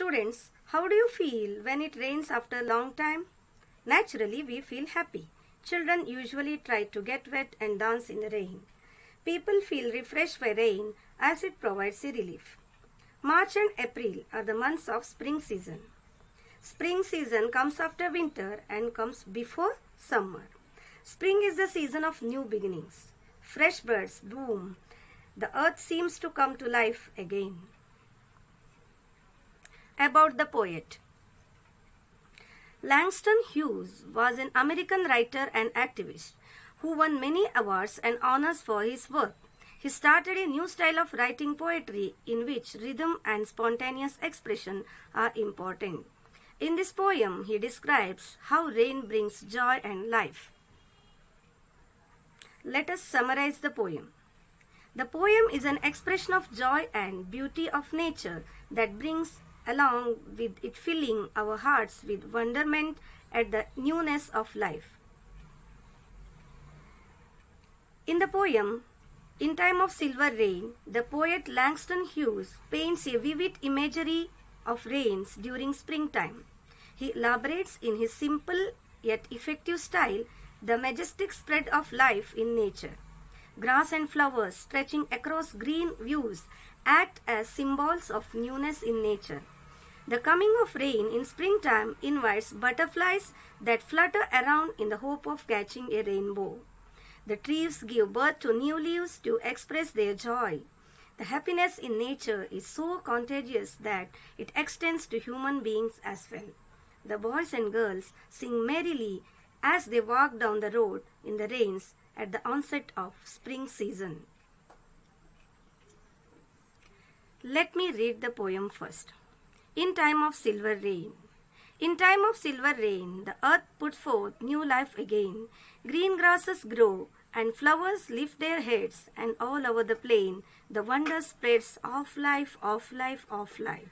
Students, how do you feel when it rains after a long time? Naturally, we feel happy. Children usually try to get wet and dance in the rain. People feel refreshed by rain as it provides a relief. March and April are the months of spring season. Spring season comes after winter and comes before summer. Spring is the season of new beginnings. Fresh birds bloom. The earth seems to come to life again. About the poet. Langston Hughes was an American writer and activist who won many awards and honors for his work. He started a new style of writing poetry in which rhythm and spontaneous expression are important. In this poem, he describes how rain brings joy and life. Let us summarize the poem. The poem is an expression of joy and beauty of nature that brings along with it filling our hearts with wonderment at the newness of life. In the poem, In Time of Silver Rain, the poet Langston Hughes paints a vivid imagery of rains during springtime. He elaborates in his simple yet effective style the majestic spread of life in nature. Grass and flowers stretching across green views act as symbols of newness in nature. The coming of rain in springtime invites butterflies that flutter around in the hope of catching a rainbow. The trees give birth to new leaves to express their joy. The happiness in nature is so contagious that it extends to human beings as well. The boys and girls sing merrily as they walk down the road in the rains at the onset of spring season. Let me read the poem first. In Time of Silver Rain. In time of silver rain, the earth puts forth new life again. Green grasses grow and flowers lift their heads, and all over the plain the wonder spreads of life, of life, of life.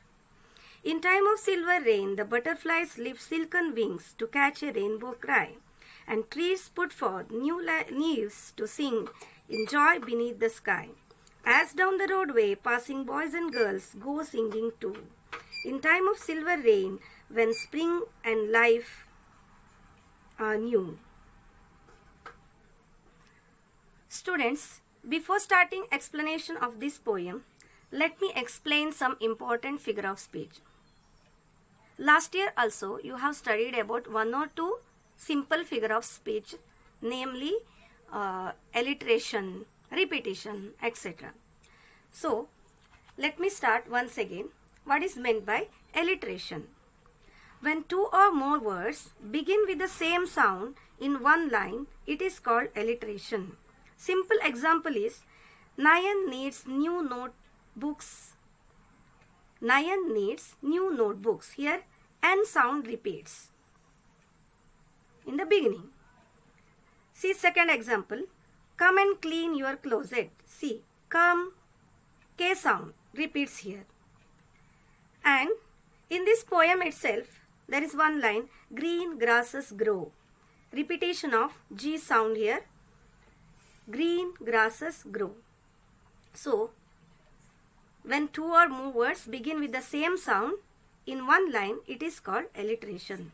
In time of silver rain, the butterflies lift silken wings to catch a rainbow cry, and trees put forth new leaves to sing in joy beneath the sky. As down the roadway, passing boys and girls go singing too. In time of silver rain, when spring and life are new. Students, before starting explanation of this poem, let me explain some important figure of speech. Last year also, you have studied about one or two simple figure of speech, namely alliteration, repetition, etc. So, let me start once again. What is meant by alliteration? When two or more words begin with the same sound in one line, it is called alliteration. Simple example is, Nayan needs new notebooks. Nayan needs new notebooks. Here, N sound repeats in the beginning. See second example, come and clean your closet. See, come, K sound repeats here. And in this poem itself, there is one line, green grasses grow. Repetition of G sound here. Green grasses grow. So, when two or more words begin with the same sound in one line, it is called alliteration.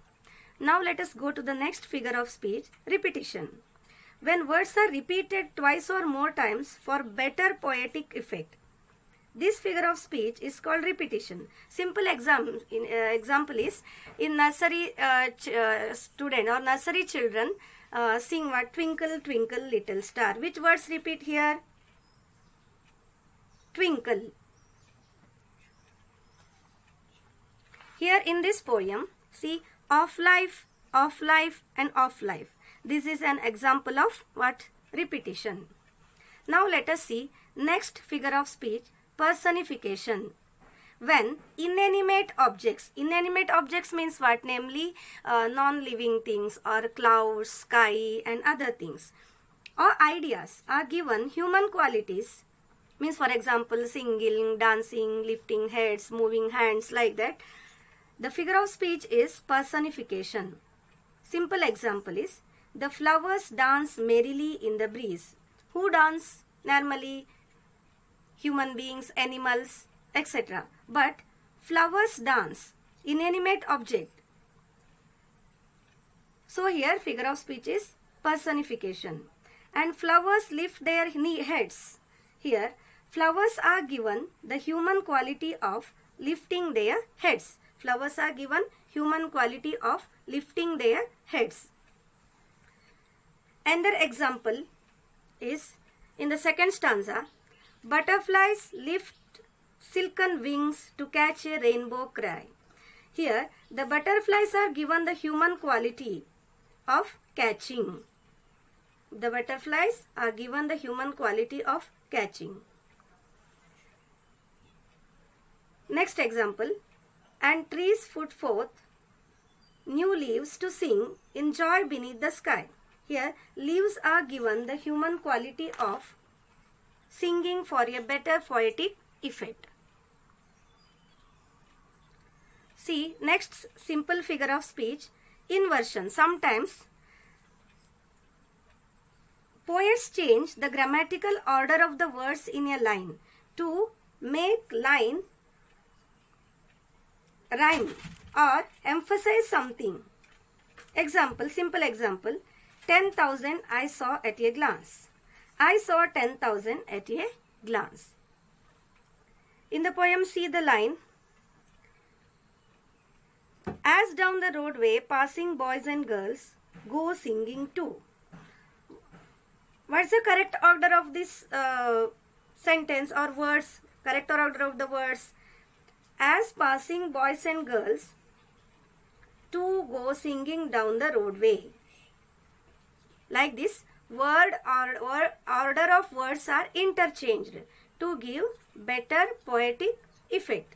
Now let us go to the next figure of speech, repetition. When words are repeated twice or more times for better poetic effect, this figure of speech is called repetition. Simple example is, in nursery student or nursery children sing what? Twinkle, twinkle, little star. Which words repeat here? Twinkle. Here in this poem, see, of life, and of life. This is an example of what? Repetition. Now let us see next figure of speech, personification. When inanimate objects means what? Namely non-living things or clouds, sky and other things, or ideas are given human qualities, means for example singing, dancing, lifting heads, moving hands, like that. The figure of speech is personification. Simple example is, the flowers dance merrily in the breeze. Who dance normally? Human beings, animals, etc. But Flowers dance. Inanimate object. So here figure of speech is personification. And flowers lift their heads. Here flowers are given the human quality of lifting their heads. Flowers are given human quality of lifting their heads. Another example is in the second stanza. Butterflies lift silken wings to catch a rainbow cry. Here the butterflies are given the human quality of catching. The butterflies are given the human quality of catching. Next example. And trees put forth new leaves to sing in joy beneath the sky. Here leaves are given the human quality of singing for a better poetic effect. See next simple figure of speech, inversion. Sometimes poets change the grammatical order of the words in a line to make line rhyme or emphasize something. Example, simple example. 10,000 I saw at a glance. I saw 10,000 at a glance. In the poem, see the line. As down the roadway, passing boys and girls go singing too. What is the correct order of this sentence or words? Correct order of the words. As passing boys and girls to go singing down the roadway. Like this, word or order of words are interchanged to give better poetic effect.